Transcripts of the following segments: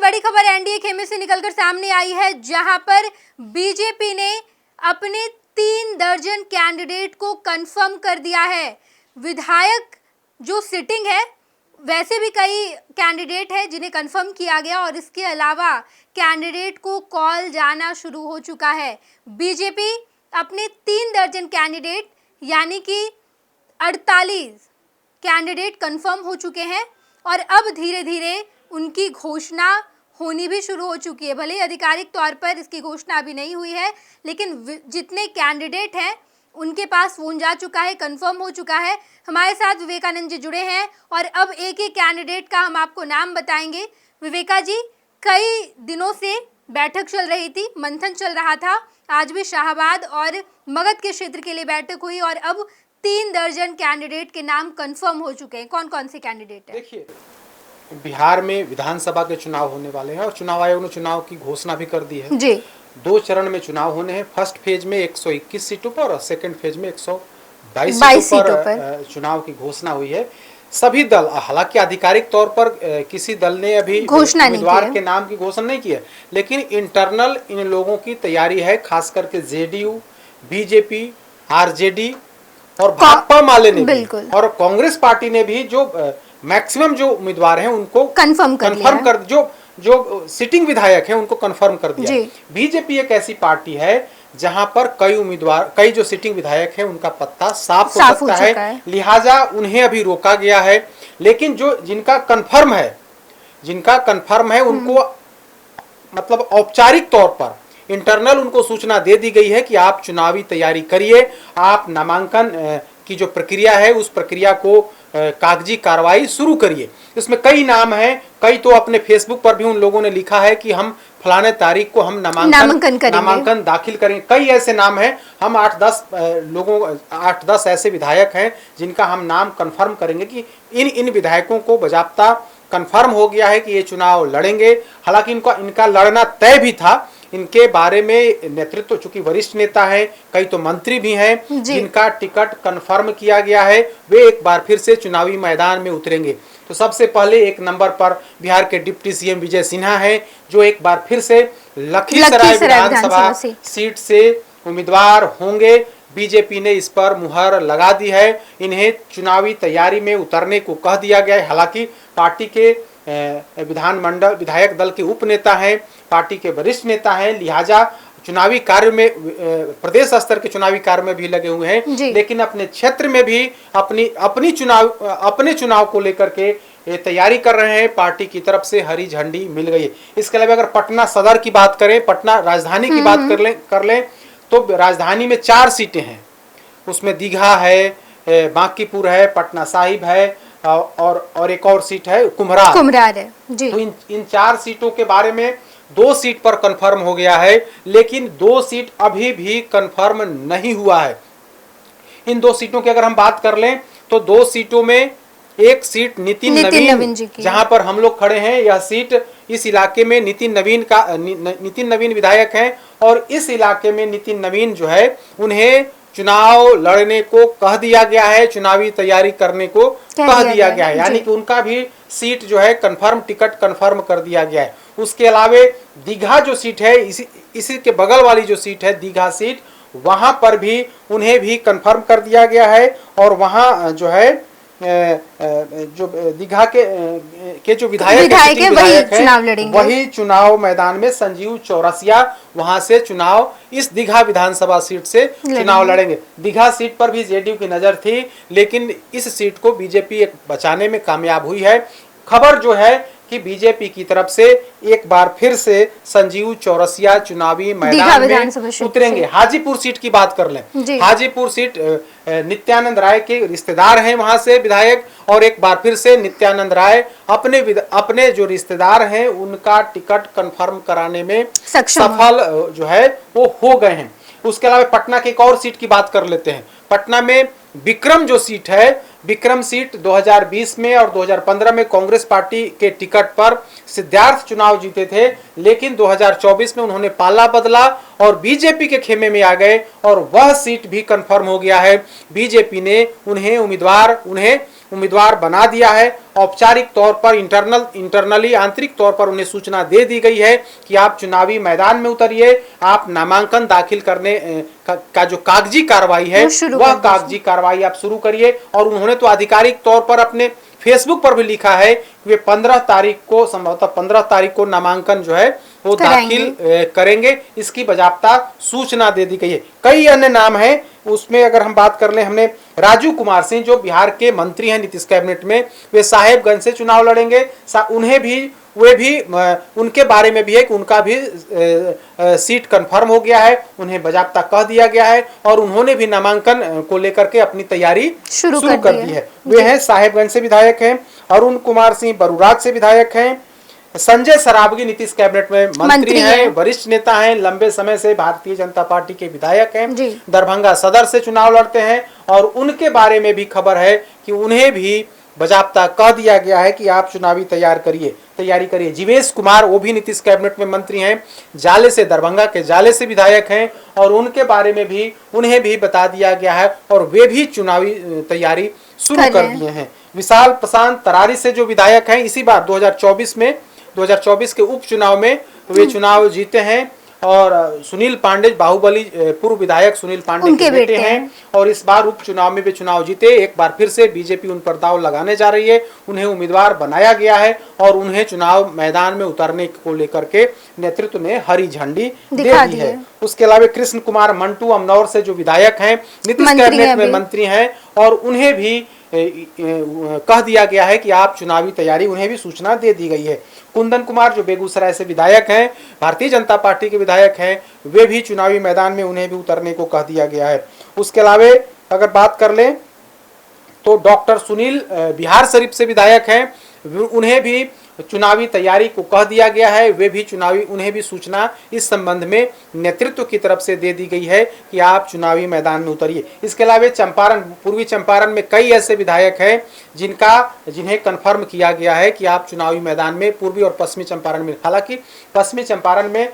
बड़ी खबर एनडीए खेमे से निकलकर सामने आई है, जहां पर बीजेपी ने अपने 3 दर्जन कैंडिडेट को कंफर्म कर दिया है। विधायक जो सिटिंग है, वैसे भी कई कैंडिडेट है जिन्हें कंफर्म किया गया और इसके अलावा कैंडिडेट को कॉल जाना शुरू हो चुका है। बीजेपी अपने 3 दर्जन कैंडिडेट यानी कि 48 कैंडिडेट कंफर्म हो चुके हैं और अब धीरे धीरे उनकी घोषणा होनी भी शुरू हो चुकी है। भले ही आधिकारिक तौर पर इसकी घोषणा अभी नहीं हुई है, लेकिन जितने कैंडिडेट हैं उनके पास फोन जा चुका है, कंफर्म हो चुका है। हमारे साथ विवेकानंद जी जुड़े हैं और अब एक एक कैंडिडेट का हम आपको नाम बताएंगे। विवेका जी, कई दिनों से बैठक चल रही थी, मंथन चल रहा था, आज भी शाहबाद और मगध के क्षेत्र के लिए बैठक हुई और अब 3 दर्जन कैंडिडेट के नाम कंफर्म हो चुके हैं। कौन कौन से कैंडिडेट हैं? देखिए, बिहार में विधानसभा के चुनाव होने वाले हैं और चुनाव आयोग ने चुनाव की घोषणा भी कर दी है जी। 2 चरण में चुनाव होने हैं। फर्स्ट फेज में 121 सीटों पर और सेकंड फेज में 122 सीटों पर चुनाव की घोषणा हुई है। सभी दल, हालांकि आधिकारिक तौर पर किसी दल ने अभी उम्मीदवार के नाम की घोषणा नहीं की है, लेकिन इंटरनल इन लोगों की तैयारी है। खास करके जेडीयू, बीजेपी, आरजेडी और भाकपा माले ने भी और कांग्रेस पार्टी ने भी जो मैक्सिमम जो उम्मीदवार हैं उनको कंफर्म कर जो सिटिंग विधायक हैं उनको कंफर्म कर दिया। बीजेपी एक ऐसी पार्टी है जहां पर कई जो सिटिंग विधायक हैं उनका पत्ता साफ हो सकता है, लिहाजा उन्हें अभी रोका गया है। लेकिन जिनका कंफर्म है उनको मतलब औपचारिक तौर पर इंटरनल उनको सूचना दे दी गई है कि आप चुनावी तैयारी करिए, आप नामांकन की जो प्रक्रिया है उस प्रक्रिया को कागजी कार्रवाई शुरू करिए। इसमें कई नाम हैं, कई तो अपने फेसबुक पर भी उन लोगों ने लिखा है कि हम फलाने तारीख को हम नामांकन दाखिल करेंगे। कई ऐसे नाम हैं, हम 8-10 ऐसे विधायक हैं जिनका हम नाम कंफर्म करेंगे कि इन विधायकों को बजाबता कंफर्म हो गया है कि ये चुनाव लड़ेंगे। हालांकि इनका लड़ना तय भी था। इनके बारे में नेतृत्व, चूंकि वरिष्ठ नेता हैं, कई तो मंत्री भी हैं जिनका टिकट कंफर्म किया गया है, वे एक बार फिर से चुनावी मैदान में उतरेंगे। तो सबसे पहले 1 नंबर पर बिहार के डिप्टी सीएम विजय सिन्हा हैं, जो एक बार फिर से लखीसराय विधानसभा सीट से उम्मीदवार होंगे। बीजेपी ने इस पर मुहर लगा दी है, इन्हें चुनावी तैयारी में उतरने को कह दिया गया है। हालांकि पार्टी के विधानमंडल विधायक दल के उप नेता हैं, पार्टी के वरिष्ठ नेता हैं, लिहाजा चुनावी कार्य में प्रदेश स्तर के चुनावी कार्य में भी लगे हुए हैं, लेकिन अपने क्षेत्र में भी अपने चुनाव को लेकर के तैयारी कर रहे हैं। पार्टी की तरफ से हरी झंडी मिल गई है। इसके अलावा अगर पटना सदर की बात करें, पटना राजधानी की बात कर लें तो राजधानी में 4 सीटें हैं। उसमें दीघा है, बांकीपुर है, पटना साहिब है और एक और सीट है कुम्हरार है जी। तो इन 4 सीटों के बारे में 2 सीट पर कंफर्म हो गया है, लेकिन 2 सीट अभी भी कंफर्म नहीं हुआ है। इन 2 सीटों की अगर हम बात कर लें तो 2 सीटों में एक सीट नितिन नवीन जहां पर हम लोग खड़े हैं, यह सीट इस इलाके में नितिन नवीन विधायक हैं और इस इलाके में नितिन नवीन जो है उन्हें चुनाव लड़ने को कह दिया गया है, चुनावी तैयारी करने को कह दिया गया है, यानी कि उनका भी सीट जो है टिकट कंफर्म कर दिया गया है। उसके अलावे दीघा जो सीट है, इसी के बगल वाली जो सीट है दीघा सीट, वहां पर भी उन्हें भी कंफर्म कर दिया गया है और वहां जो है जो दीघा के जो विधायक हैं वही चुनाव मैदान में संजीव चौरसिया वहां से चुनाव इस दीघा विधानसभा सीट से चुनाव लड़ेंगे। दीघा सीट पर भी जेडीयू की नजर थी, लेकिन इस सीट को बीजेपी बचाने में कामयाब हुई है। खबर जो है कि बीजेपी की तरफ से एक बार फिर से संजीव चौरसिया चुनावी मैदान में उतरेंगे। हाजीपुर सीट की बात कर लें, हाजीपुर सीट नित्यानंद राय के रिश्तेदार हैं वहां से विधायक, और एक बार फिर से नित्यानंद राय अपने जो रिश्तेदार हैं उनका टिकट कंफर्म कराने में सफल जो है वो हो गए हैं। उसके अलावा पटना की एक और सीट की बात कर लेते हैं। पटना में विक्रम जो सीट है, विक्रम सीट 2020 में और 2015 में कांग्रेस पार्टी के टिकट पर सिद्धार्थ चुनाव जीते थे, लेकिन 2024 में उन्होंने पाला बदला और बीजेपी के खेमे में आ गए और वह सीट भी कंफर्म हो गया है। बीजेपी ने उन्हें उम्मीदवार बना दिया है औपचारिक तौर पर इंटरनली आंतरिक तौर पर उन्हें सूचना दे दी गई है कि आप चुनावी मैदान में उतरिए, आप नामांकन दाखिल करने का जो कागजी कार्रवाई है वह कागजी कार्रवाई आप शुरू करिए। और उन्होंने तो आधिकारिक तौर पर अपने फेसबुक पर भी लिखा है कि वे 15 तारीख को, संभवतः 15 तारीख को नामांकन जो है वो दाखिल करेंगे, इसकी बाजाप्ता सूचना दे दी गई है। कई अन्य नाम हैं, उसमें अगर हम बात कर लें, हमने राजू कुमार सिंह जो बिहार के मंत्री हैं नीतीश कैबिनेट में, वे साहेबगंज से चुनाव लड़ेंगे। उन्हें भी उनके बारे में भी है कि उनका भी सीट कंफर्म हो गया है, उन्हें बाजाप्ता कह दिया गया है और उन्होंने भी नामांकन को लेकर के अपनी तैयारी शुरू कर दी है। वे हैं साहेबगंज से विधायक हैं, अरुण कुमार सिंह बरुराज से विधायक हैं, संजय सरावगी नीतीश कैबिनेट में मंत्री हैं, वरिष्ठ नेता हैं, लंबे समय से भारतीय जनता पार्टी के विधायक हैं, दरभंगा सदर से चुनाव लड़ते हैं और उनके बारे में भी खबर है कि उन्हें भी बाजाप्ता कह दिया गया है कि आप चुनावी तैयारी करिए। जीवेश कुमार, वो भी नीतीश कैबिनेट में मंत्री हैं, जाले से, दरभंगा के जाले से विधायक हैं और उनके बारे में भी उन्हें भी बता दिया गया है और वे भी चुनावी तैयारी शुरू कर दिए हैं। विशाल प्रशांत तरारी से जो विधायक हैं, इसी बार 2024 के उपचुनाव में वे चुनाव जीते हैं और सुनील पांडे, बाहुबली पूर्व विधायक सुनील पांडे के बेटे हैं और इस बार उपचुनाव में वे चुनाव जीते। एक बार फिर से बीजेपी उन पर दांव लगाने जा रही है, उन्हें उम्मीदवार बनाया गया है और उन्हें चुनाव मैदान में उतरने को लेकर के नेतृत्व ने हरी झंडी दे दी है। उसके अलावा कृष्ण कुमार मंटू अमनौर से जो विधायक हैं, नीतीश कैबिनेट में मंत्री हैं और उन्हें भी कह दिया गया है कि आप चुनावी तैयारी, उन्हें भी सूचना दे दी गई है। कुंदन कुमार जो बेगूसराय से विधायक हैं, भारतीय जनता पार्टी के विधायक हैं, वे भी चुनावी मैदान में उन्हें भी उतरने को कह दिया गया है। उसके अलावा अगर बात कर लें तो डॉक्टर सुनील बिहार शरीफ से विधायक हैं, उन्हें भी चुनावी तैयारी को कह दिया गया है, वे भी उन्हें भी सूचना इस संबंध में नेतृत्व की तरफ से दे दी गई है कि आप चुनावी मैदान में उतरिए। इसके अलावा पूर्वी चंपारण में कई ऐसे विधायक हैं जिन्हें कंफर्म किया गया है कि आप चुनावी मैदान में, पूर्वी और पश्चिमी चंपारण में, हालांकि पश्चिमी चंपारण में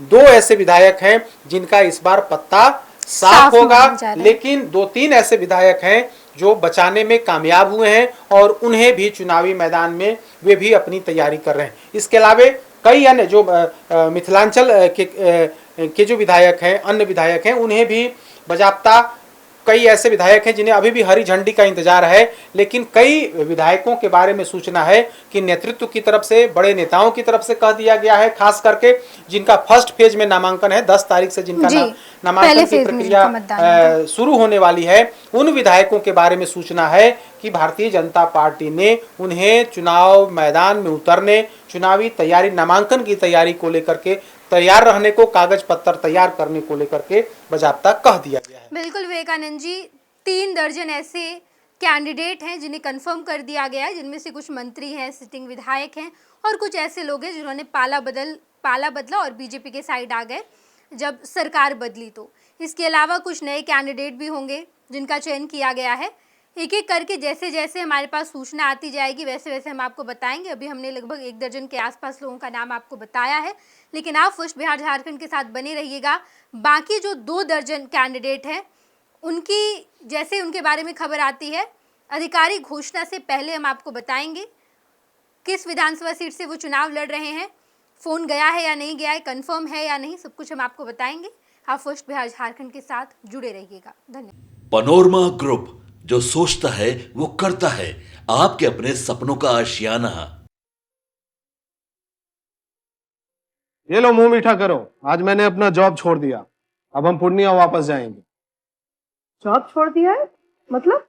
दो ऐसे विधायक हैं जिनका इस बार पत्ता साफ होगा, लेकिन 2-3 ऐसे विधायक हैं जो बचाने में कामयाब हुए हैं और उन्हें भी चुनावी मैदान में वे भी अपनी तैयारी कर रहे हैं। इसके अलावा कई अन्य जो मिथिलांचल के जो विधायक हैं, अन्य विधायक हैं, उन्हें भी बाजाप्ता, कई ऐसे विधायक हैं जिन्हें अभी भी हरी झंडी का इंतजार है, लेकिन कई विधायकों के बारे में सूचना है कि नेतृत्व की तरफ से, बड़े नेताओं की तरफ से कह दिया गया है, खास करके जिनका फर्स्ट फेज में नामांकन है, 10 तारीख से जिनका नामांकन की प्रक्रिया शुरू होने वाली है, उन विधायकों के बारे में सूचना है कि भारतीय जनता पार्टी ने उन्हें चुनाव मैदान में उतरने, चुनावी तैयारी, नामांकन की तैयारी को लेकर के तैयार रहने को, कागज पत्र तैयार करने को लेकर के बाजाप्ता कह दिया गया है। बिल्कुल विवेकानंद जी, 3 दर्जन ऐसे कैंडिडेट हैं जिन्हें कंफर्म कर दिया गया है, जिनमें से कुछ मंत्री हैं, सिटिंग विधायक हैं और कुछ ऐसे लोग हैं जिन्होंने पाला बदला और बीजेपी के साइड आ गए जब सरकार बदली। तो इसके अलावा कुछ नए कैंडिडेट भी होंगे जिनका चयन किया गया है। एक एक करके जैसे जैसे हमारे पास सूचना आती जाएगी वैसे वैसे हम आपको बताएंगे। अभी हमने लगभग 1 दर्जन के आसपास लोगों का नाम आपको बताया है, लेकिन आप फर्स्ट बिहार झारखंड के साथ बने रहिएगा। बाकी जो 2 दर्जन कैंडिडेट हैं उनकी जैसे उनके बारे में खबर आती है, आधिकारिक घोषणा से पहले हम आपको बताएंगे किस विधानसभा सीट से वो चुनाव लड़ रहे हैं, फ़ोन गया है या नहीं गया है, कन्फर्म है या नहीं, सब कुछ हम आपको बताएंगे। आप फर्स्ट बिहार झारखंड के साथ जुड़े रहिएगा। धन्यवाद। पनोरमा ग्रुप, जो सोचता है वो करता है, आपके अपने सपनों का आशियाना। ये लो मुंह मीठा करो, आज मैंने अपना जॉब छोड़ दिया, अब हम पूर्णिया वापस जाएंगे। जॉब छोड़ दिया है? मतलब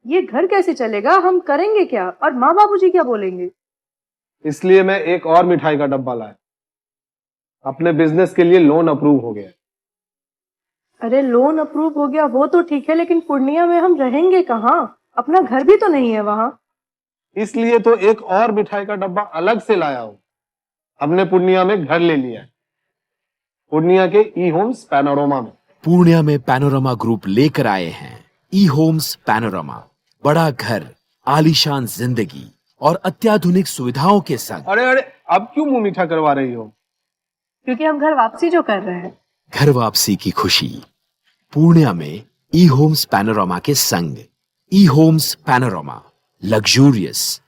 ये घर कैसे चलेगा, हम करेंगे क्या और माँ बाबूजी क्या बोलेंगे? इसलिए मैं एक और मिठाई का डब्बा लाया, अपने बिजनेस के लिए लोन अप्रूव हो गया। अरे लोन अप्रूव हो गया वो तो ठीक है, लेकिन पूर्णिया में हम रहेंगे कहाँ? अपना घर भी तो नहीं है वहाँ। इसलिए तो एक और मिठाई का डब्बा अलग से लाया हूँ। हमने पूर्णिया में घर ले लिया है, पूर्णिया के ई होम्स पैनोरमा में। पूर्णिया में पैनोरमा ग्रुप लेकर आए हैं ई होम्स पैनोरमा। बड़ा घर, आलीशान जिंदगी और अत्याधुनिक सुविधाओं के संग। अरे अब क्यों मुंह मीठा करवा रही हो? क्योंकि हम घर वापसी जो कर रहे हैं। घर वापसी की खुशी पूर्णिया में ई होम्स पैनोरमा के संग। ई होम्स पैनोरमा, luxurious,